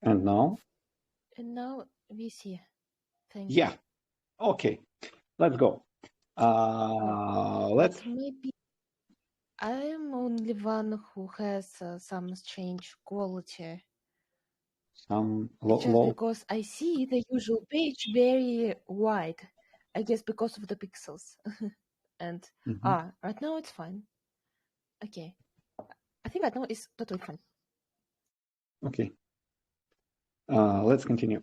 And now? And now we see. Thanks. Yeah. Okay. Let's go. Let's. But maybe I'm only one who has some strange quality. Some It's just low. because I see the usual page very wide. I guess because of the pixels. And right now it's fine. Okay. I think right now it's totally fine. Okay. Let's continue.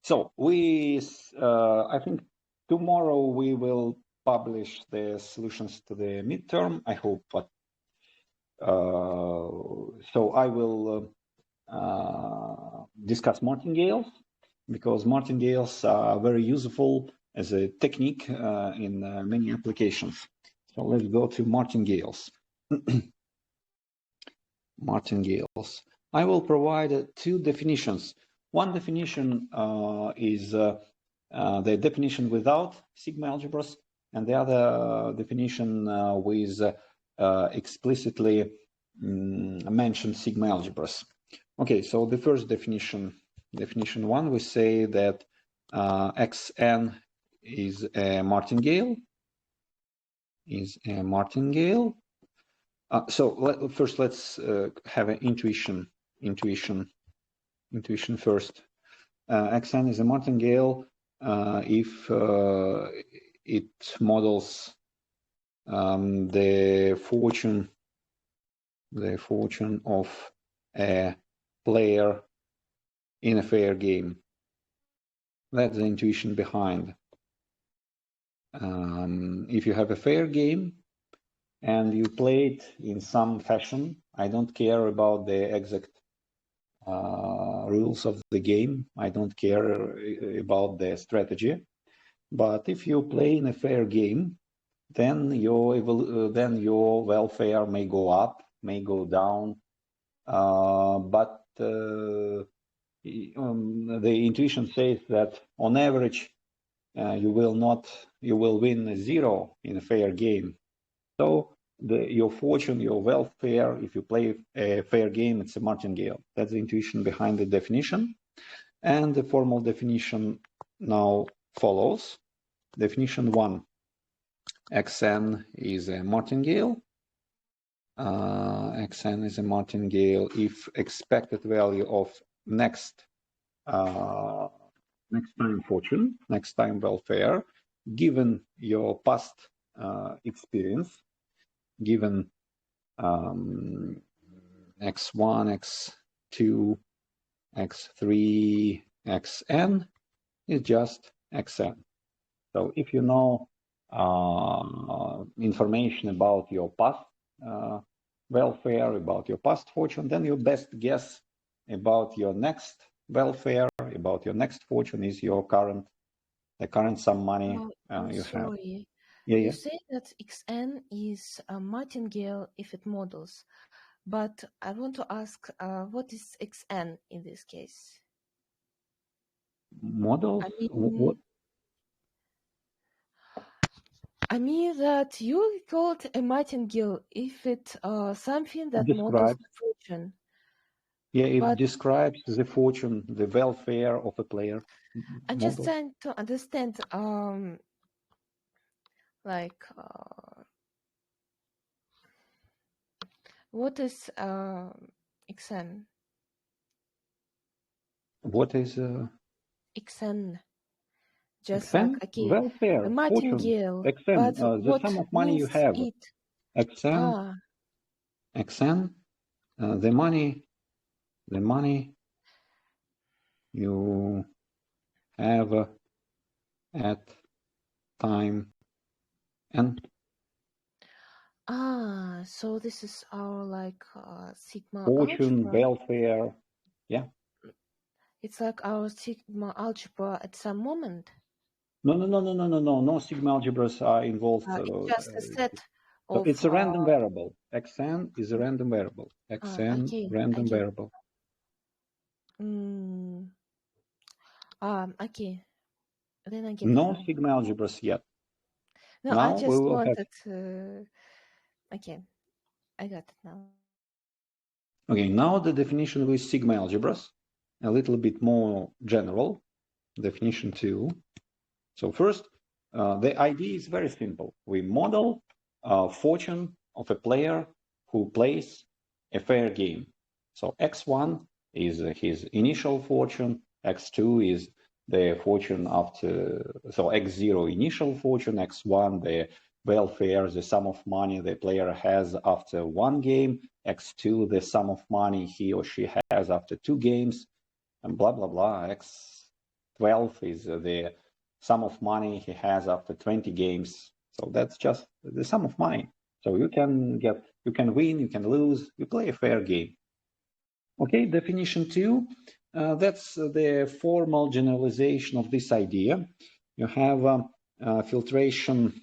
So I think tomorrow we will publish the solutions to the midterm, I hope. But so I will discuss martingales, because martingales are very useful as a technique in many applications. So let's go to martingales. Martingales. I will provide two definitions. One definition is the definition without sigma algebras, and the other definition with explicitly mentioned sigma algebras. Okay, so the first definition one, we say that Xn is a martingale. So first, let's have an intuition first. Xn is a martingale if it models the fortune of a player in a fair game. That's the intuition behind. If you have a fair game and you play it in some fashion, I don't care about the exact rules of the game. I don't care about the strategy. But if you play in a fair game, then your welfare may go up, may go down, but the intuition says that on average you will win 0 in a fair game. So your fortune, your welfare, if you play a fair game, it's a martingale. That's the intuition behind the definition. And the formal definition now follows. Definition 1, Xn is a martingale. Xn is a martingale if expected value of next time fortune, next time welfare, given your past experience, given x1, x2, x3, xn is just xn. So if you know information about your past welfare, about your past fortune, then your best guess about your next welfare, about your next fortune is your current sum money you have. Sorry. Yeah, You say that Xn is a martingale if it models, but I want to ask, what is Xn in this case? Models? What? I mean that you called a martingale if it something that models the fortune. Yeah, it describes the fortune, the welfare of a player. I'm just trying to understand, what is Xn? What is Xn? Just Xn? like, okay, Welfare, a fortune. martingale, Xn, but the sum of money you have. it? Xn, Xn, the money you have at time n. So this is our sigma Fortune, algebra. welfare, yeah. It's like our sigma algebra at some moment. No sigma algebras are involved. It's just a set of. It's a random variable. Xn is a random variable. Xn, okay, random variable. Okay. Then I get No it now. sigma algebras yet. No, now I just wanted. have... Okay, I got it now. Okay, now the definition with sigma algebras, a little bit more general. Definition 2. So first, the idea is very simple. We model fortune of a player who plays a fair game. So x1 is his initial fortune, x2 is the fortune after, so x0 initial fortune, x1 the welfare, the sum of money the player has after one game, x2 the sum of money he or she has after two games, and blah blah blah. X12 is the sum of money he has after 20 games. So that's just the sum of money. So you can win, you can lose, you play a fair game. Okay, definition 2, that's the formal generalization of this idea. You have filtration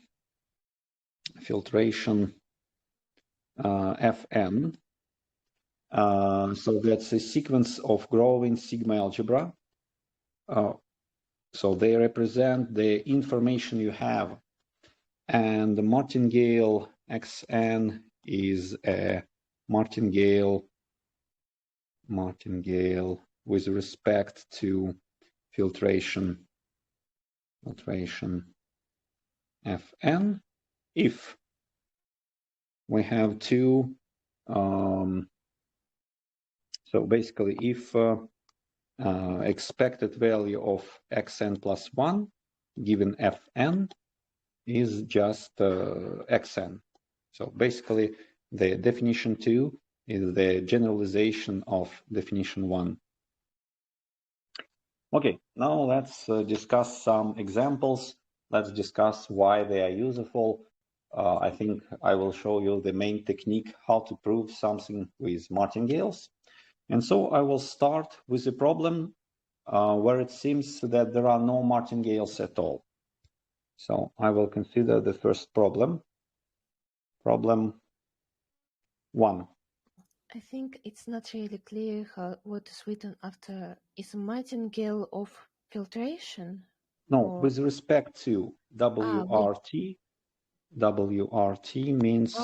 Fn. So that's a sequence of growing sigma algebra. So they represent the information you have, and the martingale xn is a martingale with respect to filtration Fn if we have two, so basically if expected value of xn plus 1 given Fn is just xn. So basically the definition 2 is the generalization of definition 1. Okay, now let's discuss some examples. Let's discuss why they are useful. I think I will show you the main technique how to prove something with martingales. And so I will start with a problem where it seems that there are no martingales at all. So I will consider the first problem. Problem 1. I think it's not really clear what is written after. Is martingale of filtration? No, or... with respect to WRT. WRT means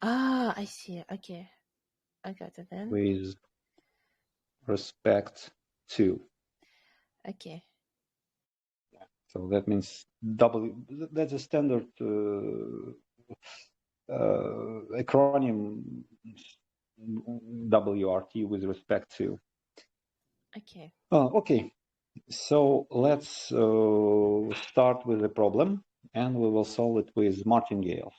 I see. Okay, I got it then. with respect to. Okay. So that means that's a standard acronym, WRT with respect to. Okay. Okay, so let's start with the problem and we will solve it with martingales.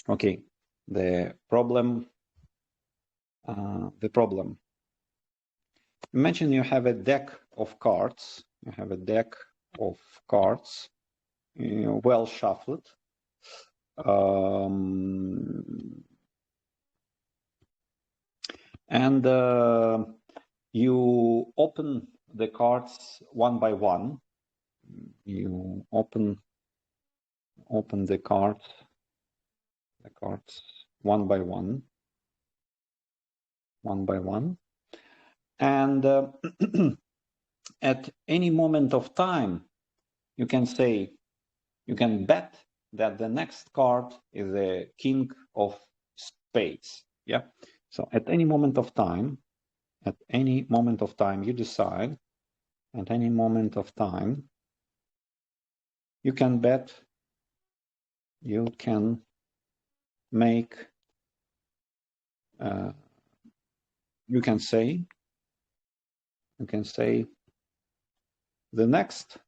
Okay, the problem. Imagine you have a deck of cards. You have a deck of cards, well shuffled. And you open the cards one by one. You open the cards one by one. And at any moment of time, you can bet that the next card is the king of spades. Yeah. So at any moment of time, you decide, at any moment of time, you can bet, you can make, you can say the next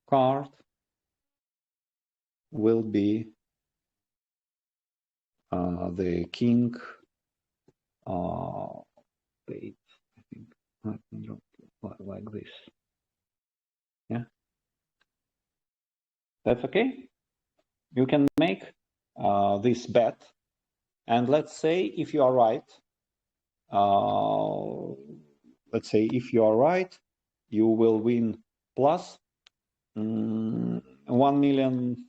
card will be the king spades. I think let me draw like this. Yeah, that's okay. You can make this bet, and let's say if you are right, you will win plus $1 million.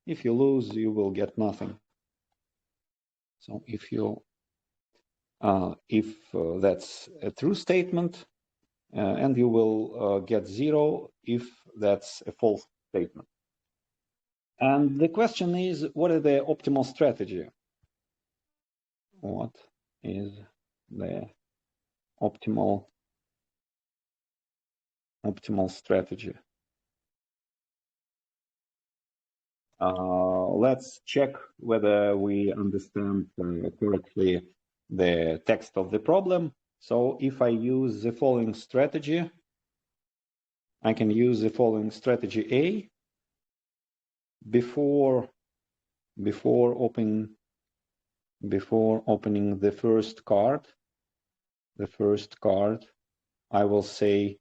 If you lose, you will get nothing. So if that's a true statement, and you will get 0 if that's a false statement. And the question is, what is the optimal strategy? what is the optimal strategy. Let's check whether we understand correctly the text of the problem. So if I use the following strategy, I can use the following strategy A before opening the first card. I will say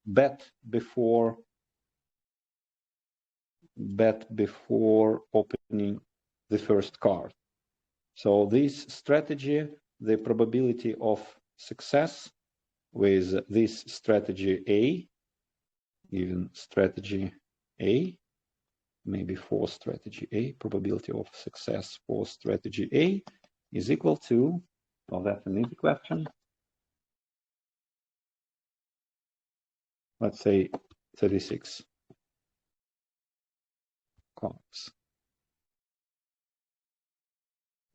bet before opening the first card. So this strategy, the probability of success with this strategy A, even strategy A, maybe for strategy A, probability of success for strategy A is equal to, well, that's an easy question. Let's say 36 cards.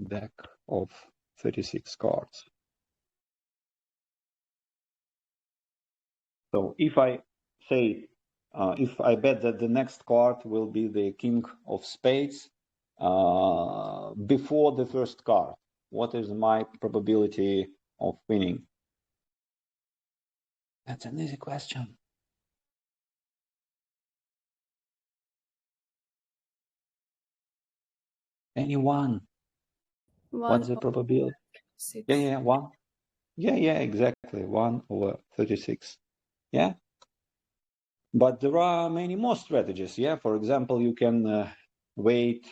Deck of 36 cards. So if I say, if I bet that the next card will be the king of spades before the first card, what is my probability of winning? That's an easy question. Anyone? What's the probability? 6. Yeah, 1. Yeah, exactly. 1 over 36. Yeah. But there are many more strategies. Yeah. For example, you can wait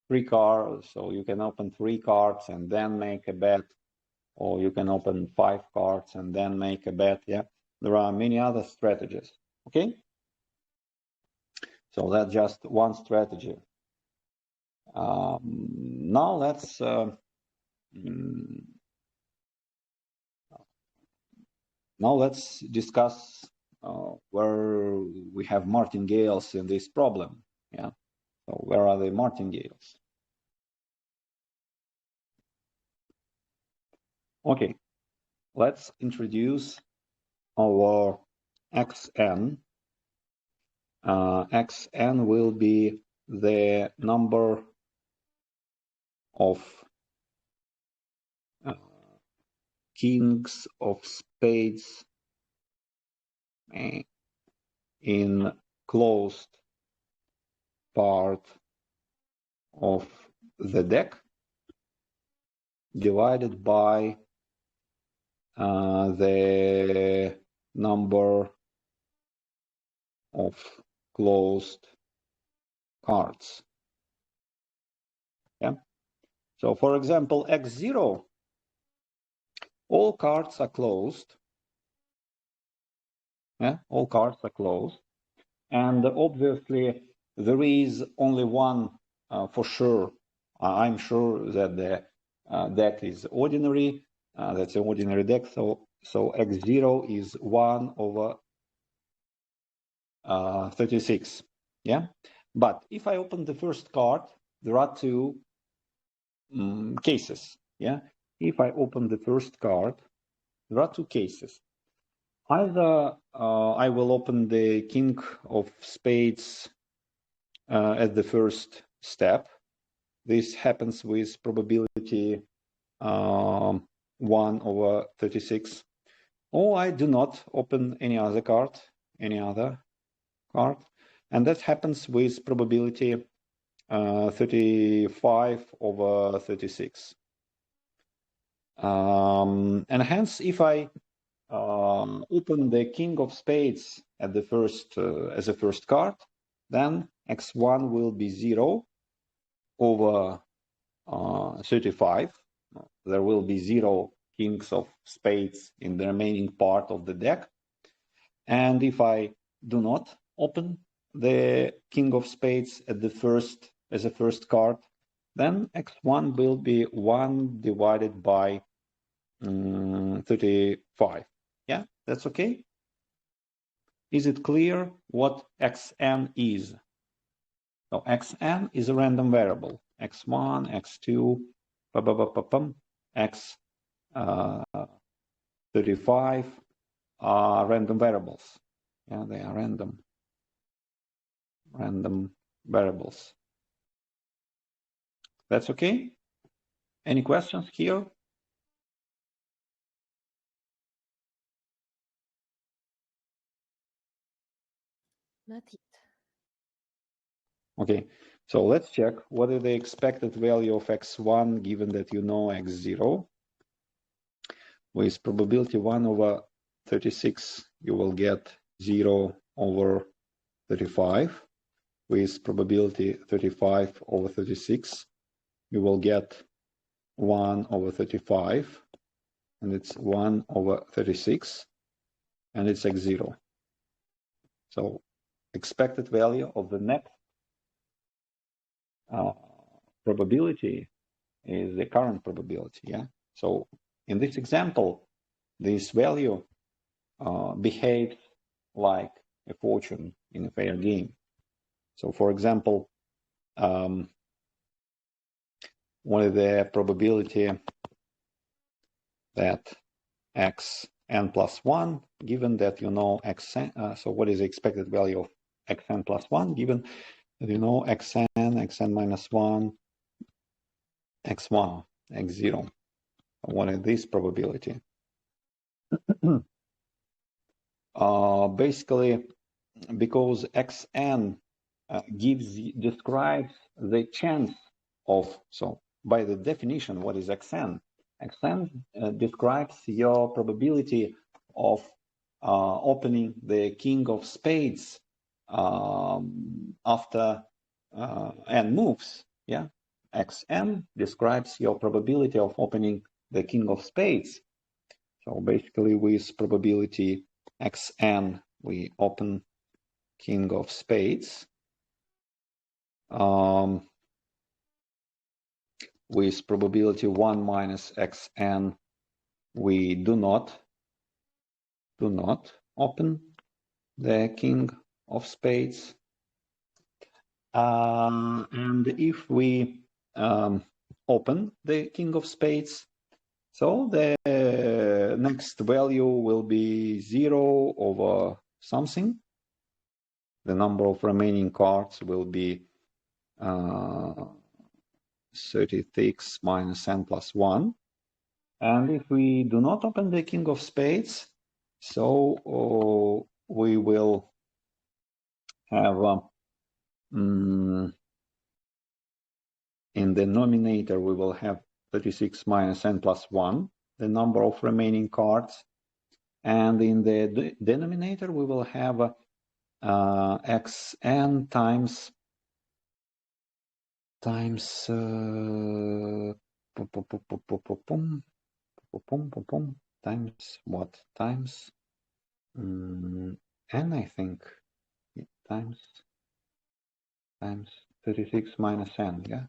3 cards, so you can open 3 cards and then make a bet, or you can open 5 cards and then make a bet. Yeah. There are many other strategies. Okay. So that's just one strategy. Now let's discuss where we have martingales in this problem. Yeah. So where are the martingales? Okay. Let's introduce our xn. Xn will be the number of kings of spades in closed part of the deck divided by the number of closed cards. Yeah. So for example, x0, all cards are closed. Yeah, all cards are closed. And obviously there is only one for sure. I'm sure that the deck is ordinary. That's an ordinary deck. So x0 is 1 over 36. Yeah. But if I open the first card, there are 2 cases. Yeah. If I open the first card, there are 2 cases. Either I will open the king of spades at the first step. This happens with probability 1 over 36. Or I do not open any other card, and that happens with probability 35 over 36. And hence, if I open the king of spades at the first as a first card, then x1 will be 0 over 35. There will be 0 kings of spades in the remaining part of the deck. And if I do not open the king of spades at the first as a first card, then x1 will be 1 divided by 35. Yeah, that's okay. Is it clear what xn is? So xn is a random variable. x1, x2, x 35 are random variables. Yeah, they are random variables. That's okay? Any questions here? Not yet. Okay, so let's check what is the expected value of x1 given that you know x0. With probability 1 over 36, you will get 0 over 35. With probability 35 over 36, you will get 1 over 35, and it's 1 over 36, and it's x0. So expected value of the next probability is the current probability, yeah? So in this example, this value behaves like a fortune in a fair game. So for example, what is the probability that xn plus 1, given that you know xn, so what is the expected value of xn plus 1, given that you know xn, xn minus 1, x1, x0. What is this probability? Basically, because xn describes the chance of, so by the definition, what is xn? Xn describes your probability of opening the king of spades after n moves, yeah? Xn describes your probability of opening the king of spades. So basically with probability xn, we open king of spades. With probability 1 minus xn, we do not open the king of spades. And if we open the king of spades, so the next value will be 0 over something. The number of remaining cards will be 36 minus n plus 1. And if we do not open the king of spades, so we will have in the numerator, we will have 36 minus n plus 1, the number of remaining cards. And in the denominator, we will have xn times times what? Times n, I think, times 36 minus n, yeah?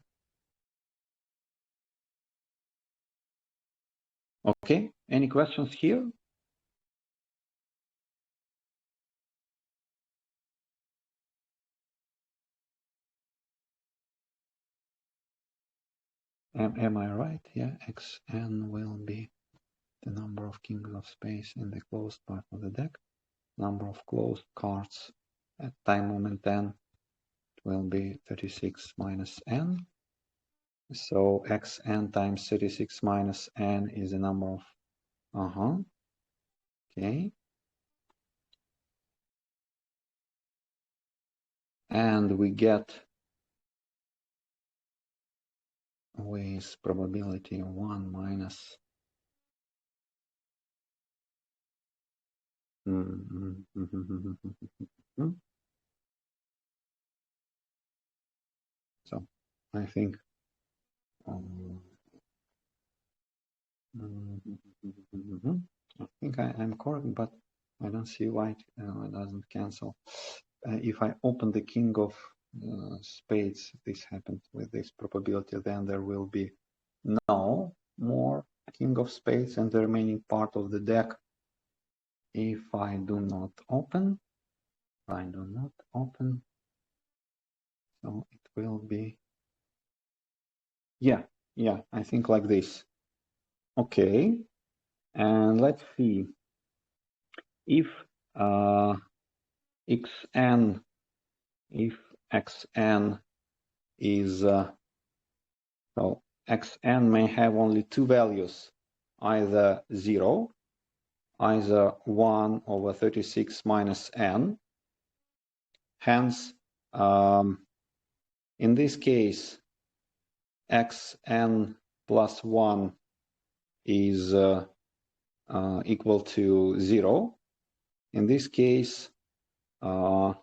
Okay, any questions here? Am I right? Yeah, xn will be the number of kings of spades in the closed part of the deck. Number of closed cards at time moment n will be 36 minus n. So xn times 36 minus n is the number of, okay. And we get with probability 1 minus so I think I think I'm correct, but I don't see why it doesn't cancel. If I open the king of spades, this happened with this probability, then there will be no more king of spades and the remaining part of the deck. If I do not open, so it will be Yeah, I think like this. Okay, and let's see if xn is so xn may have only two values, either 0, either 1 over 36 minus n. Hence, in this case, xn plus 1 is equal to 0. In this case, xn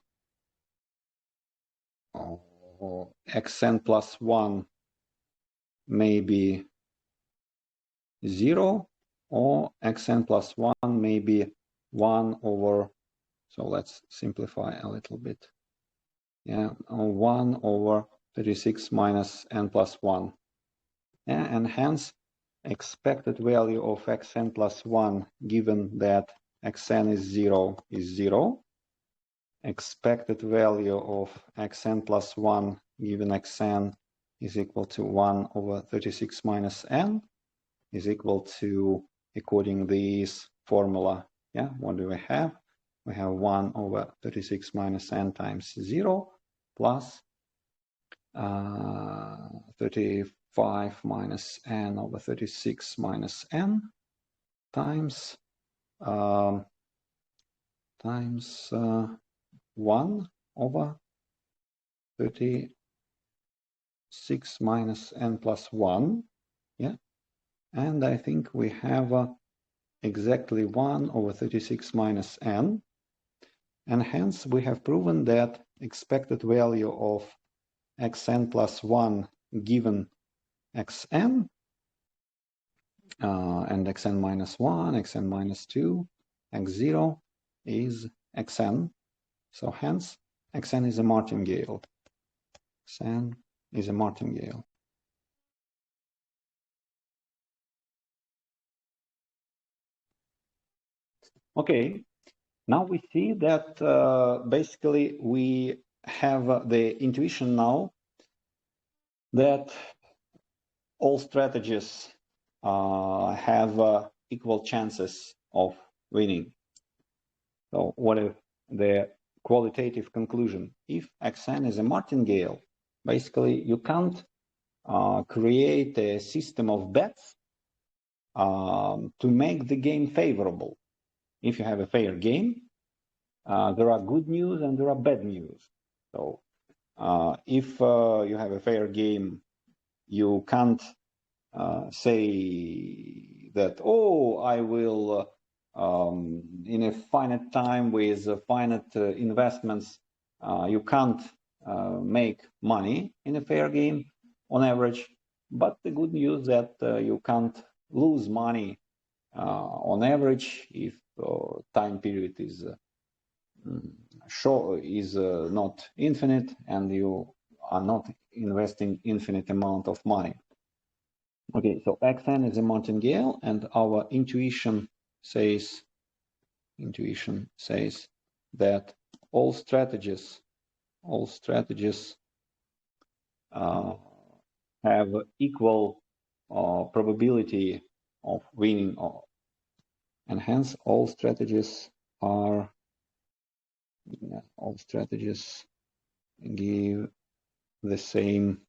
plus 1 may be 0, or xn plus 1 may be 1 over, so let's simplify a little bit. Yeah, 1 over 36 minus n plus 1. Yeah, and hence expected value of xn plus 1, given that xn is 0, is 0. Expected value of xn plus 1, given xn is equal to 1 over 36 minus n, is equal to, according this formula, yeah, what do we have? We have 1 over 36 minus n times 0 plus 35 minus n over 36 minus n times 1 over 36 minus n plus 1. Yeah, and I think we have exactly 1 over 36 minus n, and hence we have proven that expected value of xn plus 1 given xn and xn minus 1, xn minus 2, x0 is xn. So hence xn is a martingale. Xn is a martingale. Okay, now we see that basically we have the intuition now that all strategies have equal chances of winning. So what is the qualitative conclusion? If xn is a martingale, basically you can't create a system of bets to make the game favorable. If you have a fair game, there are good news and there are bad news. So if you have a fair game, you can't say that, oh, I will, in a finite time with finite investments, you can't make money in a fair game on average. But the good news that you can't lose money on average if time period is not infinite and you are not investing infinite amount of money. Okay, so xn is a martingale, and our intuition says that all strategies have equal probability of winning, and hence all strategies give the same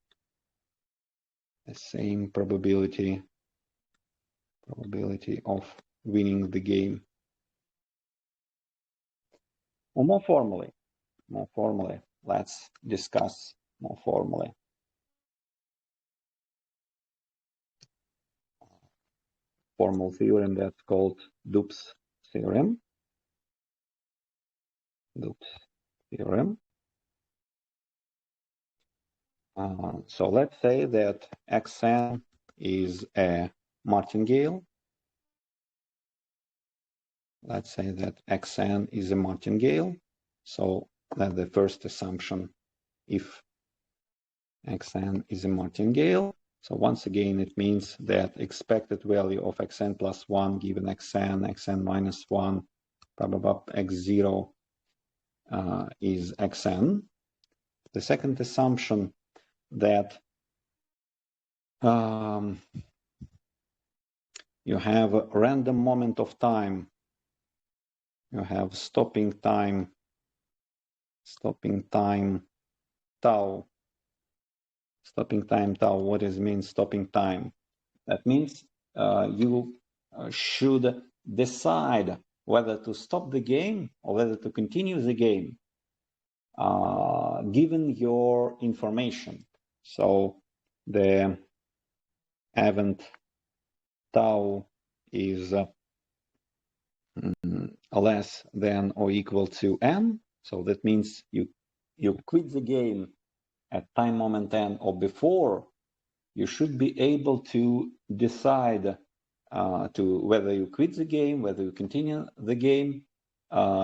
probability of winning the game. Or more formally, let's discuss more formally. Formal theorem that's called Dup's theorem. So let's say that xn is a martingale. Let's say that xn is a martingale. So that's the first assumption, if xn is a martingale. So once again, it means that expected value of xn plus 1 given xn minus 1, blah, blah, blah, x0 is xn. The second assumption that You have a random moment of time. You have stopping time tau. Stopping time tau. What does it mean, stopping time? That means you should decide whether to stop the game or whether to continue the game, given your information. So the event tau is less than or equal to n. So that means you quit the game at time moment n or before. You should be able to decide to whether you quit the game, whether you continue the game,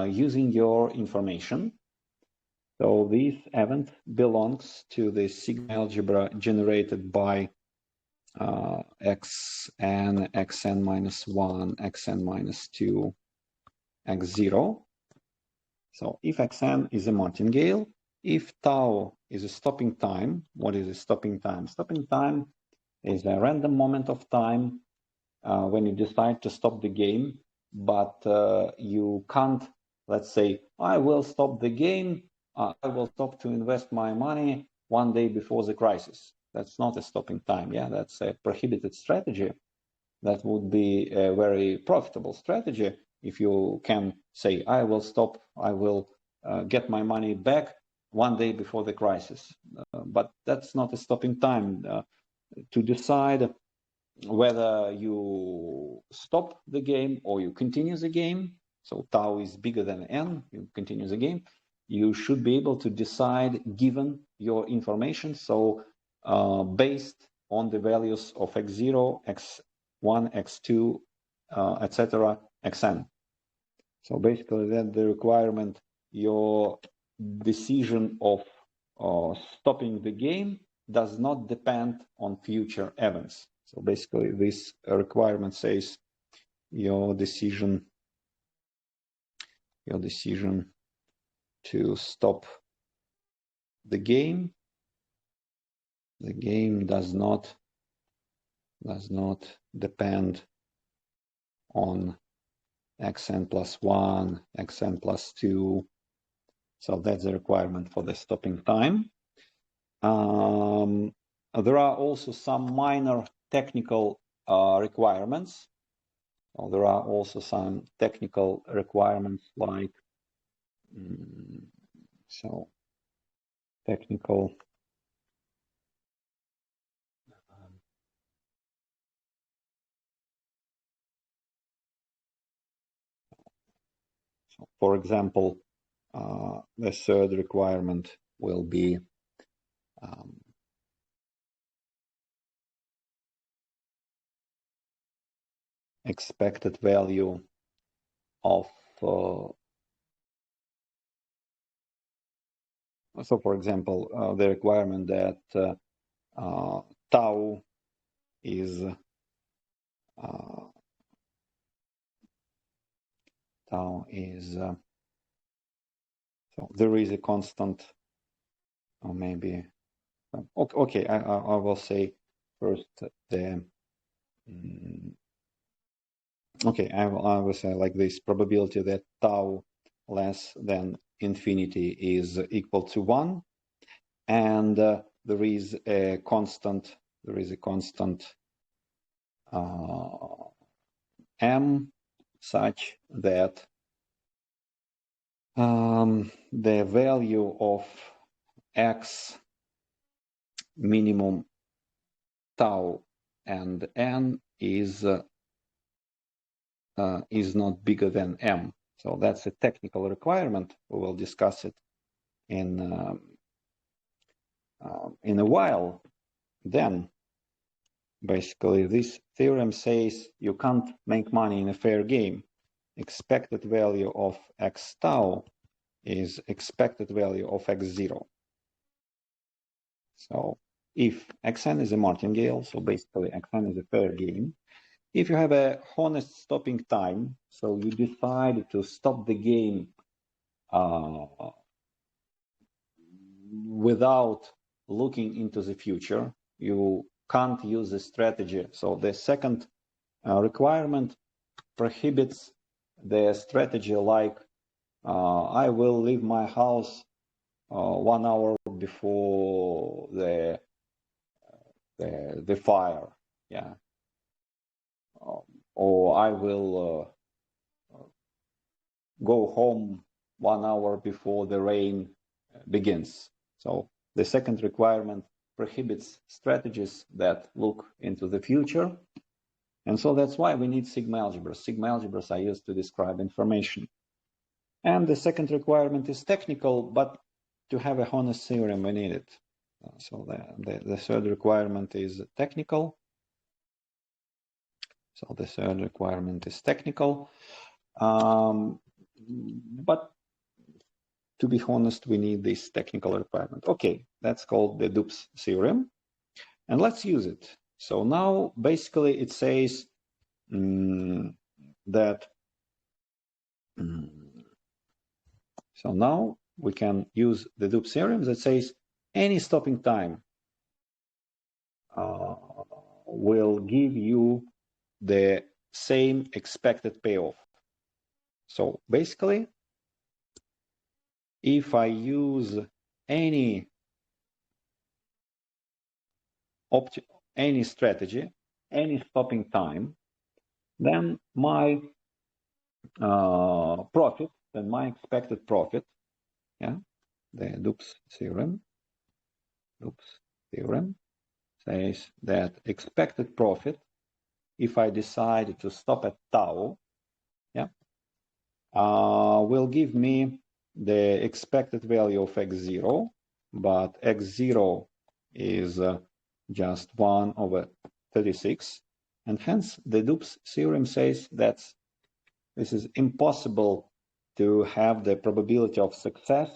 using your information. So this event belongs to the sigma algebra generated by xn, xn minus 1, xn minus 2, x0. So if xn is a martingale, if tau is a stopping time, what is a stopping time? Stopping time is a random moment of time when you decide to stop the game, but you can't, let's say, I will stop the game, I will stop to invest my money one day before the crisis. That's not a stopping time, yeah, that's a prohibited strategy. That would be a very profitable strategy if you can say, I will stop, I will get my money back one day before the crisis. But that's not a stopping time. To decide whether you stop the game or you continue the game, so tau is bigger than n, you continue the game, you should be able to decide given your information, so based on the values of x0, x1, x2, etc., xn. So basically then the requirement, your decision of stopping the game does not depend on future events. So basically this requirement says your decision to stop the game does not depend on xn plus 1, xn plus 2. So that's the requirement for the stopping time. There are also some minor technical requirements. Well, there are also some technical requirements like so technical so for example, the third requirement will be expected value of so for example, the requirement that tau is so there is a constant, or maybe okay, I will say first the okay, I will say like this: probability that tau less than infinity is equal to 1, and there is a constant m such that the value of x minimum tau and n is not bigger than m. So that's a technical requirement. We will discuss it in a while. Then basically this theorem says you can't make money in a fair game. Expected value of x tau is expected value of x0. So if xn is a martingale, so basically xn is a fair game. If you have a honest stopping time, so you decide to stop the game without looking into the future, you can't use this strategy. So the second requirement prohibits the strategy like I will leave my house 1 hour before the fire, yeah, or I will go home 1 hour before the rain begins. So the second requirement prohibits strategies that look into the future. And so that's why we need sigma algebras. Sigma algebras are used to describe information. And the second requirement is technical, but to have a honest theorem, we need it. So the third requirement is technical. So the third requirement is technical. But to be honest, we need this technical requirement. Okay, that's called the Dupes theorem. And let's use it. So now basically it says that so now we can use the Dupes theorem that says any stopping time will give you the same expected payoff. So basically, if I use any strategy, any stopping time, then my profit, then my expected profit, yeah, the Dupes theorem says that expected profit, if I decide to stop at tau, yeah, will give me the expected value of x0, but x0 is just 1 over 36, and hence the Dupes theorem says that this is impossible to have the probability of success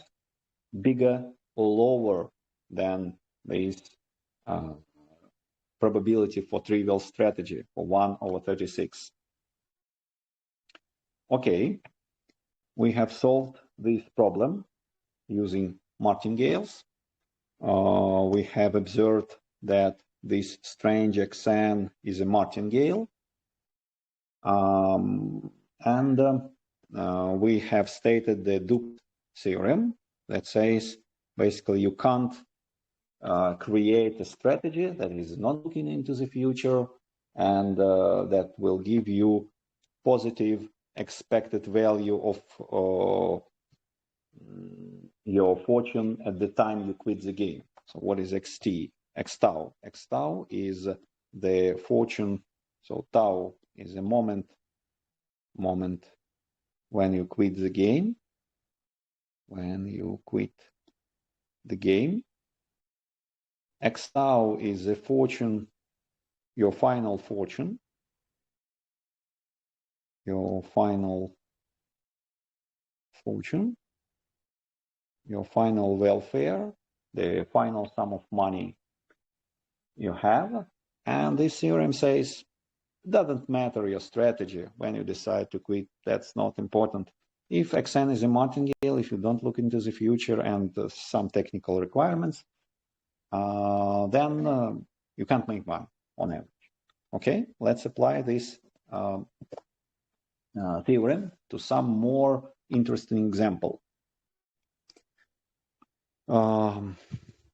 bigger or lower than this probability for trivial strategy for 1 over 36. Okay, we have solved this problem using martingales. We have observed that this strange xn is a martingale. We have stated the Dupes theorem that says basically you can't create a strategy that is not looking into the future and that will give you positive expected value of your fortune at the time you quit the game. So what is xt? X-tau. X-tau is the fortune. So tau is a moment when you quit the game. When you quit the game. X-tau is a fortune, your final fortune, your final fortune, your final welfare, the final sum of money you have. And this theorem says, it doesn't matter your strategy when you decide to quit, that's not important. If xn is a martingale, if you don't look into the future and some technical requirements, then you can't make money on average. Okay, let's apply this theorem to some more interesting example.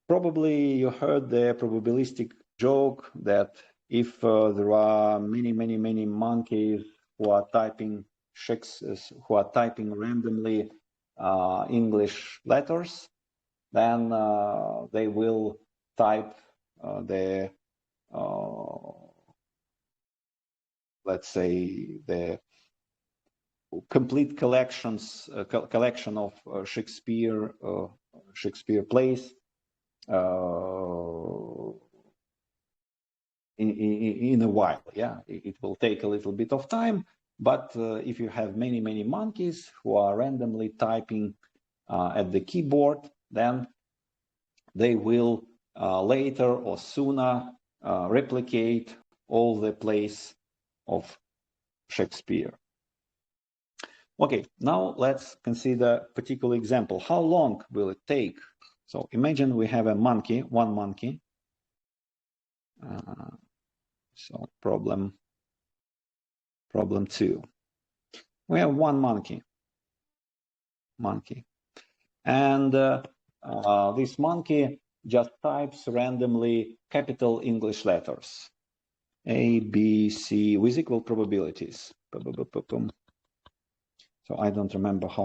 Probably you heard the probabilistic joke that if there are many monkeys who are typing randomly English letters, then they will type the let's say the complete collection of Shakespeare plays in a while. Yeah, it will take a little bit of time, but if you have many monkeys who are randomly typing at the keyboard, then they will later or sooner replicate all the plays of Shakespeare. Okay, now let's consider a particular example. How long will it take? So imagine we have a monkey, one monkey, So problem 2. We have one monkey, and this monkey just types randomly capital English letters, A, B, C, with equal probabilities. So I don't remember how